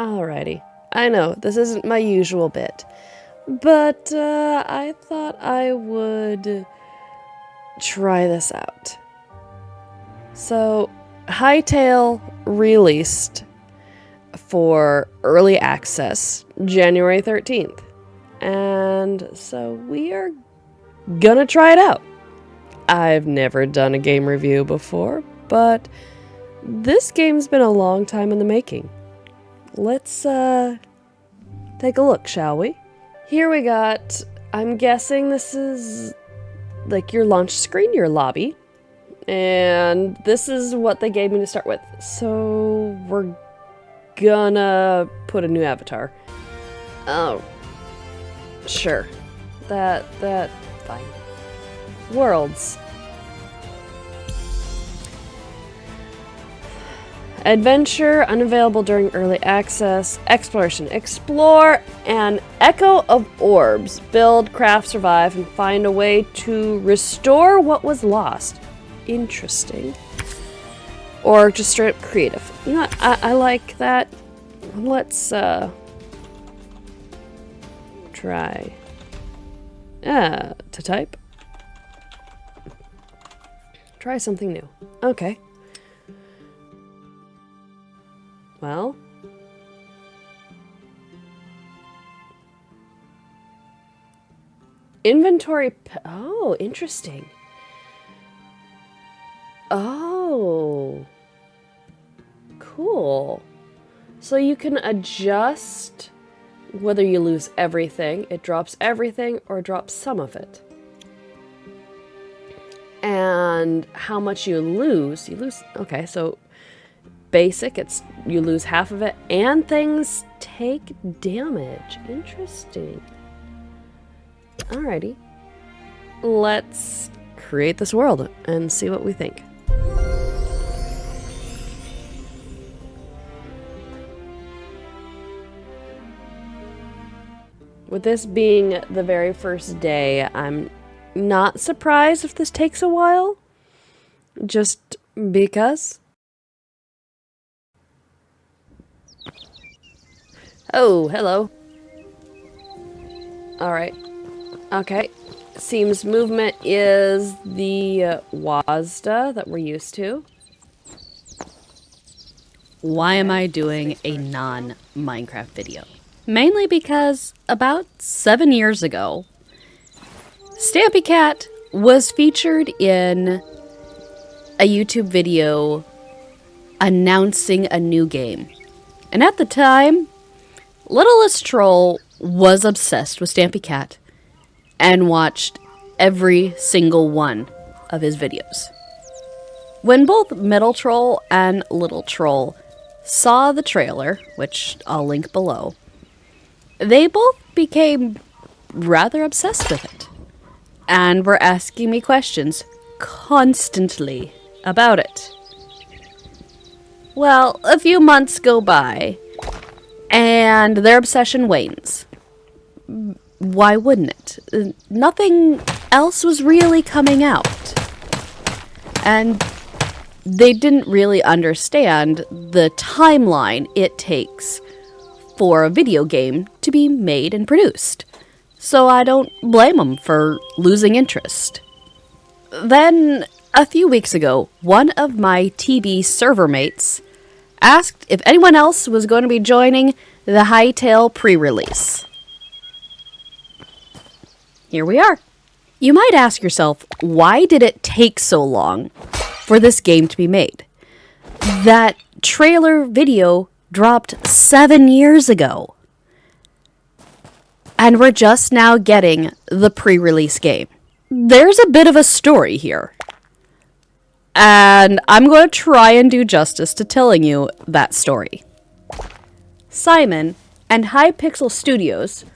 Alrighty. I know, this isn't my usual bit, but I thought I would try this out. So, Hytale released for early access January 13th, and so we are gonna try it out. I've never done a game review before, but this game's been a long time in the making. Let's take a look, shall we? Here we got, I'm guessing this is like your launch screen, your lobby. And this is what they gave me to start with. So we're gonna put a new avatar. Oh, sure. That, fine. Worlds. Adventure, unavailable during early access. Exploration, explore an echo of orbs. Build, craft, survive, and find a way to restore what was lost. Interesting. Or just straight up creative. You know what? I like that. Let's, try. To type. Try something new. Okay. Well, inventory. Oh, interesting. Oh, cool. So you can adjust whether you lose everything, it drops everything, or drops some of it. And how much you lose, okay, so basic, it's you lose half of it, and things take damage. Interesting. Alrighty. Let's create this world and see what we think. With this being the very first day, I'm not surprised if this takes a while. Just because. Oh, hello. Alright. Okay. Seems movement is the WASD that we're used to. Why am I doing a non-Minecraft video? Mainly because about 7 years ago, Stampy Cat was featured in a YouTube video announcing a new game. And at the time, Littlest Troll was obsessed with Stampy Cat and watched every single one of his videos. When both Middle Troll and Little Troll saw the trailer, which I'll link below, they both became rather obsessed with it and were asking me questions constantly about it. Well, a few months go by and their obsession wanes. Why wouldn't it? Nothing else was really coming out. And they didn't really understand the timeline it takes for a video game to be made and produced. So I don't blame them for losing interest. Then, a few weeks ago, one of my TB server mates asked if anyone else was going to be joining the Hytale pre-release. Here we are. You might ask yourself, why did it take so long for this game to be made? That trailer video dropped 7 years ago. And we're just now getting the pre-release game. There's a bit of a story here. And I'm going to try and do justice to telling you that story. Simon and Hypixel Studios,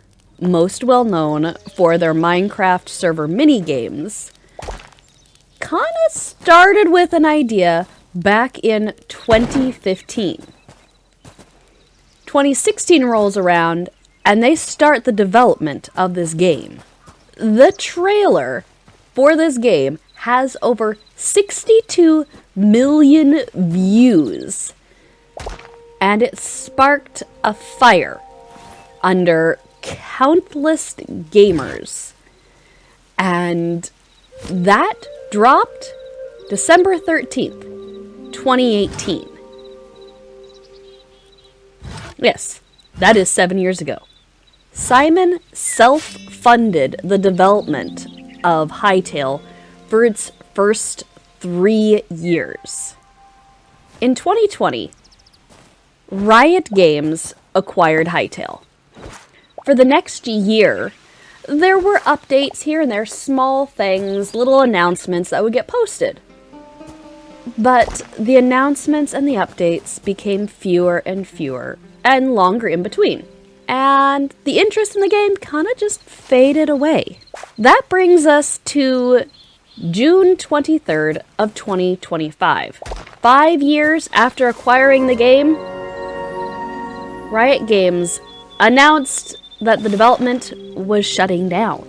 most well known for their Minecraft server mini-games, kind of started with an idea back in 2015. 2016 rolls around and they start the development of this game. The trailer for this game has over 62 million views. and it sparked a fire under countless gamers. And that dropped December 13th, 2018. Yes, that is 7 years ago. Simon self-funded the development of Hytale for its first 3 years. In 2020, Riot Games acquired Hytale. For the next year, there were updates here and there, small things, little announcements that would get posted. But the announcements and the updates became fewer and longer in between. And the interest in the game kind of just faded away. That brings us to June 23rd of 2025. 5 years after acquiring the game, Riot Games announced that the development was shutting down.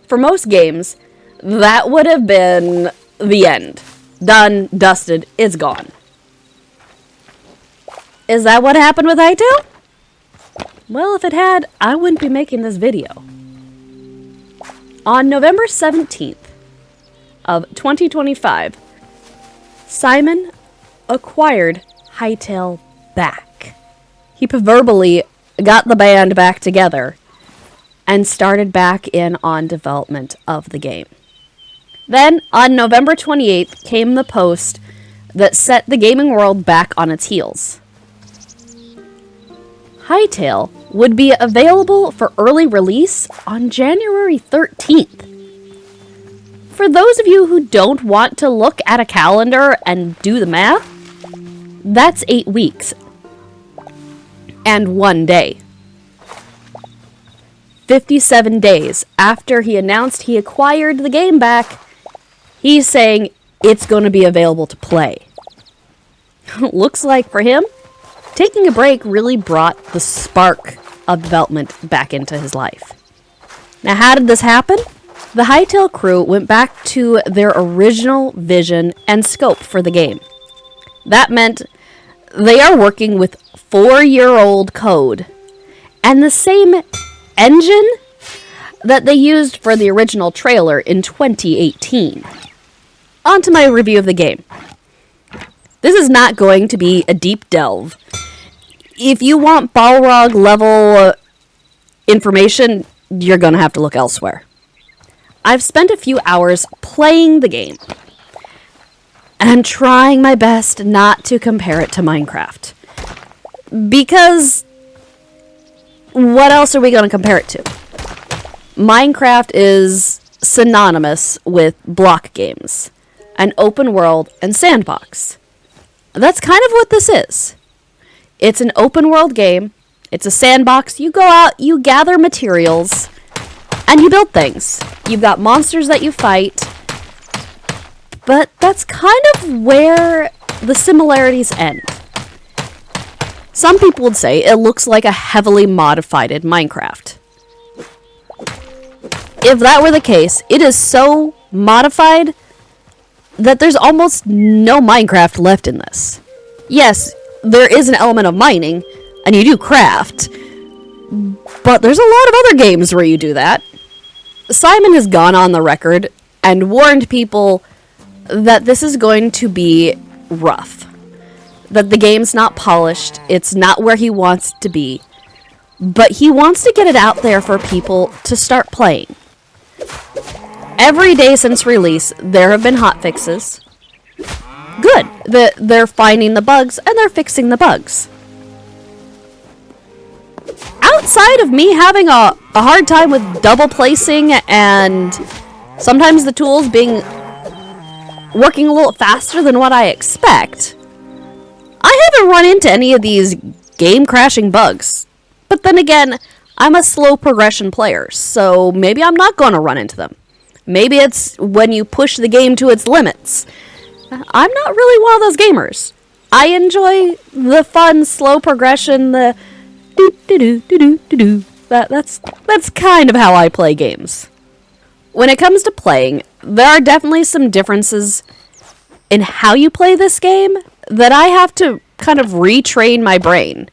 For most games, that would have been the end. Done, dusted, it's gone. Is that what happened with Hytale? Well, if it had, I wouldn't be making this video. On November 17th of 2025, Simon acquired Hytale back. He proverbially got the band back together and started back in on development of the game. Then, on November 28th, came the post that set the gaming world back on its heels. Hytale would be available for early release on January 13th. For those of you who don't want to look at a calendar and do the math, that's 8 weeks and 1 day. 57 days after he announced he acquired the game back, he's saying it's going to be available to play. Looks like for him, taking a break really brought the spark of development back into his life. Now, how did this happen? The Hytale crew went back to their original vision and scope for the game. That meant they are working with 4-year-old code and the same engine that they used for the original trailer in 2018. On to my review of the game. This is not going to be a deep delve. If you want Balrog level information, you're going to have to look elsewhere. I've spent a few hours playing the game, and I'm trying my best not to compare it to Minecraft. Because what else are we going to compare it to? Minecraft is synonymous with block games, an open world and sandbox. That's kind of what this is. It's an open world game. It's a sandbox. You go out, you gather materials, and you build things. You've got monsters that you fight. But that's kind of where the similarities end. Some people would say it looks like a heavily modified Minecraft. If that were the case, it is so modified that there's almost no Minecraft left in this. Yes, there is an element of mining, and you do craft, but there's a lot of other games where you do that. Simon has gone on the record and warned people that this is going to be rough. That the game's not polished, it's not where he wants it to be, but he wants to get it out there for people to start playing. Every day since release, there have been hotfixes. Good. They're finding the bugs, and they're fixing the bugs. Outside of me having a hard time with double placing and sometimes the tools working a little faster than what I expect, I haven't run into any of these game-crashing bugs. But then again, I'm a slow progression player, so maybe I'm not going to run into them. Maybe it's when you push the game to its limits. I'm not really one of those gamers. I enjoy the fun, slow progression, the do-do-do-do-do-do. That's kind of how I play games. When it comes to playing, there are definitely some differences in how you play this game that I have to kind of retrain my brain.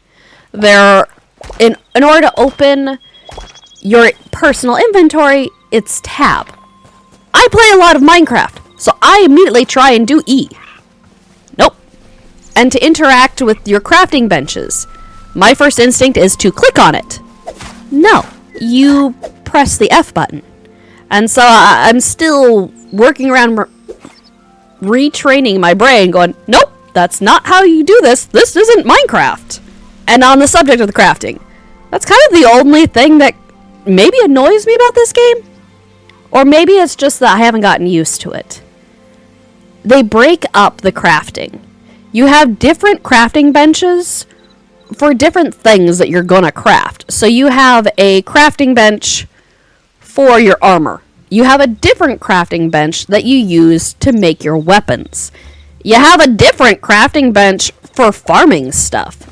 In order to open your personal inventory, it's tab. I play a lot of Minecraft, so I immediately try and do E. Nope. And to interact with your crafting benches, my first instinct is to click on it. No, you press the F button. And so I'm still working around retraining my brain, going, nope, that's not how you do this. This isn't Minecraft. And on the subject of the crafting, that's kind of the only thing that maybe annoys me about this game. Or maybe it's just that I haven't gotten used to it. They break up the crafting. You have different crafting benches for different things that you're gonna craft. So you have a crafting bench for your armor. You have a different crafting bench that you use to make your weapons. You have a different crafting bench for farming stuff.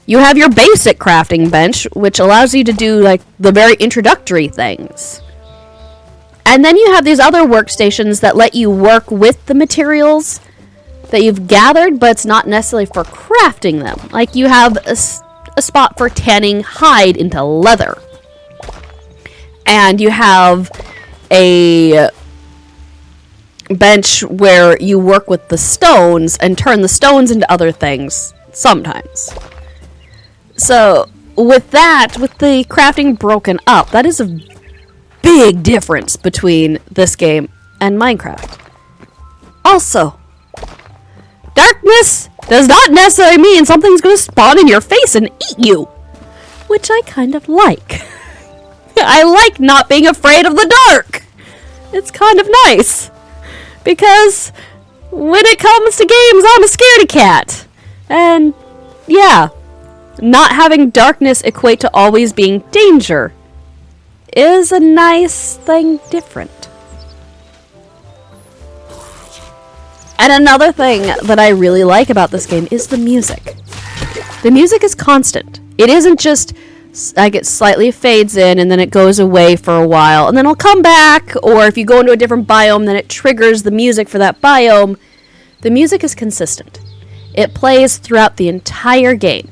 You have your basic crafting bench, which allows you to do like the very introductory things. And then you have these other workstations that let you work with the materials that you've gathered, but it's not necessarily for crafting them. Like you have a spot for tanning hide into leather. And you have a bench where you work with the stones and turn the stones into other things sometimes. So with that, with the crafting broken up, that is a big difference between this game and Minecraft. Also, darkness does not necessarily mean something's going to spawn in your face and eat you, which I kind of like. I like not being afraid of the dark. It's kind of nice. Because when it comes to games, I'm a scaredy cat. And yeah, not having darkness equate to always being danger is a nice thing different. And another thing that I really like about this game is the music. The music is constant. It isn't just like it slightly fades in and then it goes away for a while and then it'll come back, or if you go into a different biome then it triggers the music for that biome. The music is consistent. It plays throughout the entire game.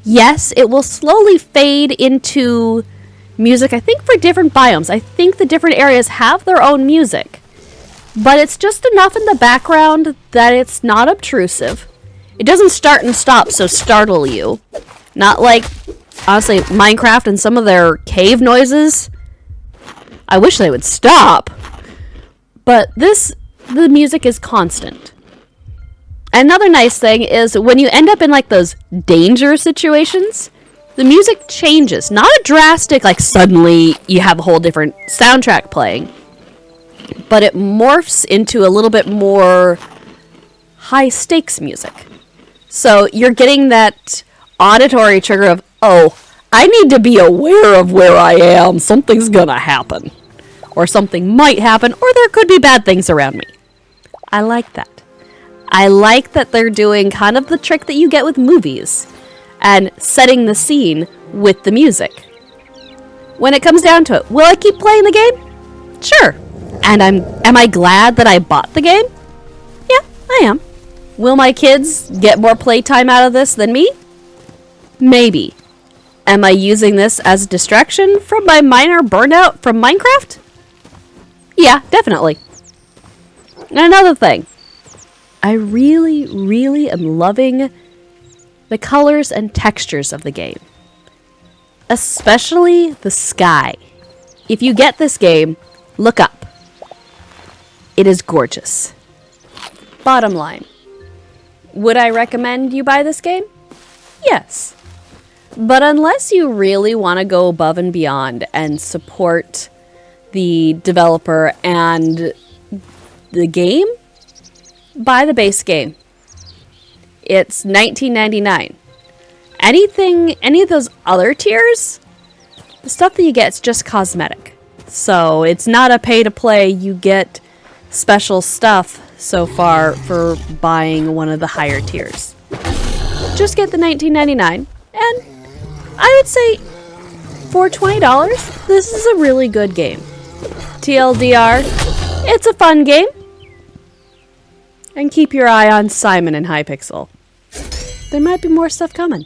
Yes, it will slowly fade into music, I think, for different biomes. I think the different areas have their own music. But it's just enough in the background that it's not obtrusive. It doesn't start and stop so startle you. Not like, honestly, Minecraft and some of their cave noises. I wish they would stop. But the music is constant. Another nice thing is when you end up in like those danger situations, the music changes. Not a drastic, like suddenly you have a whole different soundtrack playing. But it morphs into a little bit more high stakes music. So you're getting that auditory trigger of, oh, I need to be aware of where I am. Something's gonna happen. Or something might happen, or there could be bad things around me. I like that. I like that they're doing kind of the trick that you get with movies and setting the scene with the music. When it comes down to it, will I keep playing the game? Sure. And am I glad that I bought the game? Yeah, I am. Will my kids get more playtime out of this than me? Maybe. Am I using this as a distraction from my minor burnout from Minecraft? Yeah, definitely. And another thing. I really, really am loving the colors and textures of the game. Especially the sky. If you get this game, look up. It is gorgeous. Bottom line. Would I recommend you buy this game? Yes. But unless you really want to go above and beyond and support the developer and the game, buy the base game. It's $19.99. Any of those other tiers, the stuff that you get is just cosmetic. So it's not a pay to play. You get special stuff so far for buying one of the higher tiers. Just get the $19.99, and I would say for $20, this is a really good game. TLDR, it's a fun game. And keep your eye on Simon and Hypixel. There might be more stuff coming.